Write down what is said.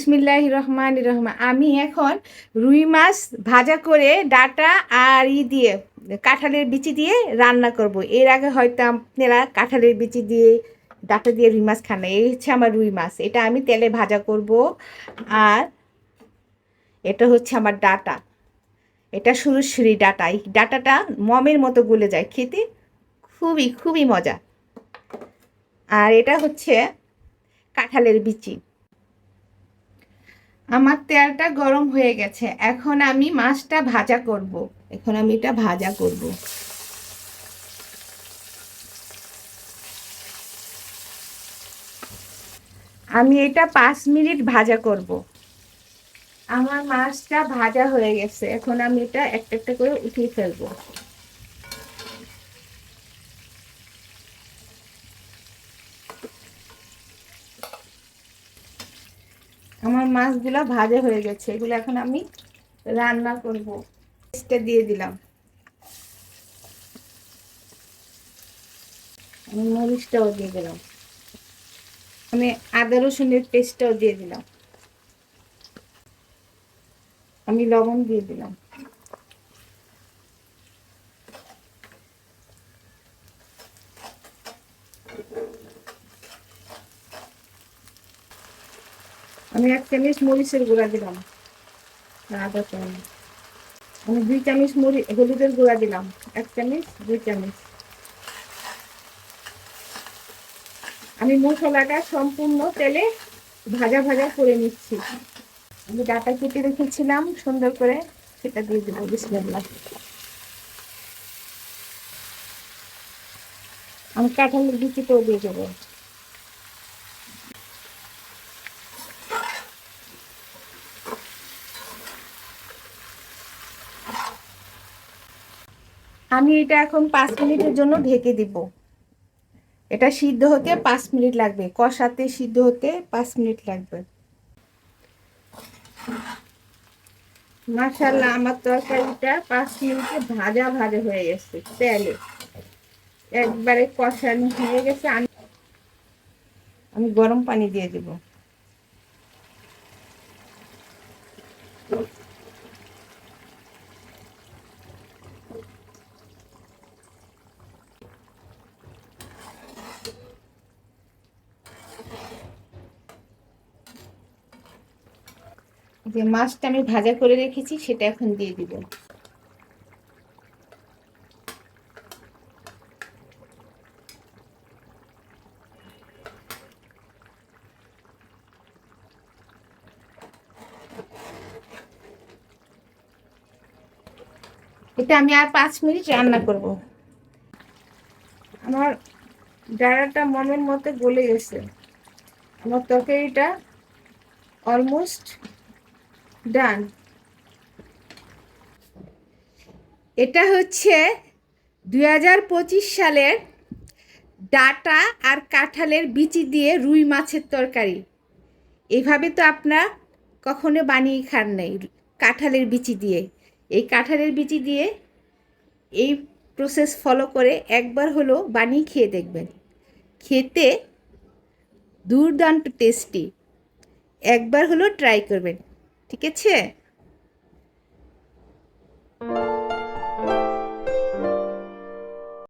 বিসমিল্লাহির রহমানির রহিম। আমি এখন রুই মাছ ভাজা করে ডাটা আর দিয়ে কাঁঠালের বিচি দিয়ে রান্না করব। এর আগে হয়তো আপনারা কাঁঠালের বিচি দিয়ে ডাটা দিয়ে রুই মাছ খান না। এই হচ্ছে আমার রুই মাছ, এটা আমি তেলে ভাজা করব। আর এটা হচ্ছে আমার ডাটা, এটা সুরসুরি ডাটা। এই ডাটাটা মমের মতো গলে যায়, খেতে খুবই খুবই মজা। আর এটা হচ্ছে কাঁঠালের বিচি। আমার তেলটা গরম হয়ে গেছে, এখন আমি মাছটা ভাজা করব। এখন আমি এটা ভাজা করব। আমি এটা 5 মিনিট ভাজা করব। আমার মাছটা ভাজা হয়ে গেছে, এখন আমি এটা একটা একটা করে উঠিয়ে ফেলবো। আমার মাছগুলো ভাজা হয়ে গেছে, এগুলো এখন আমি রান্না করব। পেস্টটা দিয়ে দিলাম, আমি মরিচটাও দিয়ে দিলাম, আমি আদা রসুনের পেস্টটাও দিয়ে দিলাম, আমি লবণ দিয়ে দিলাম। আমি 1 চামচ মরিচের গুঁড়া দিলাম, আদা চামচ। আমি 2 চামচ হলুদের গুঁড়া দিলাম, 1 চামচ 2 চামচ। আমি মশলাটা সম্পূর্ণ তেলে ভাজা ভাজা করে নিচ্ছি। আমি ডাটা কেটে রেখেছিলাম সুন্দর করে, সেটা দিয়ে দেবো। বিসমিল্লাহ। আমি কাঁঠালের বিচিটাও দিয়ে দেবো। আমি এটা এখন 5 মিনিটের জন্য ঢেকে দিব। এটা সিদ্ধ হতে 5 মিনিট লাগবে, কষাতে সিদ্ধ হতে 5 মিনিট লাগবে। মাশাআল্লাহ, আমার তরকারিটা 5 মিনিটে ভাজা ভাজা হয়ে গেছে, তেলে একবারে কষানো হয়ে গেছে। আমি গরম পানি দিয়ে দেব। যে মাছটা আমি ভাজা করে রেখেছি সেটা এখন দিয়ে দিব। এটা আমি আর 5 মিনিট রান্না করব। আমার ডাঁটাটা মমের মতো গলে গেছে, আমার তরকারিটা অলমোস্ট ডান। এটা হচ্ছে 2025 সালের ডাটা আর কাঁঠালের বিচি দিয়ে রুই মাছের তরকারি। এইভাবে তো আপনারা কখনো বানিয়ে খান নাই, কাঁঠালের বিচি দিয়ে। এই কাঁঠালের বিচি দিয়ে এই প্রসেস ফলো করে একবার হলো বানিয়ে খেয়ে দেখবেন, খেতে দুর্দান্ত টেস্টি। একবার হলো ট্রাই করবেন, ঠিক আছে?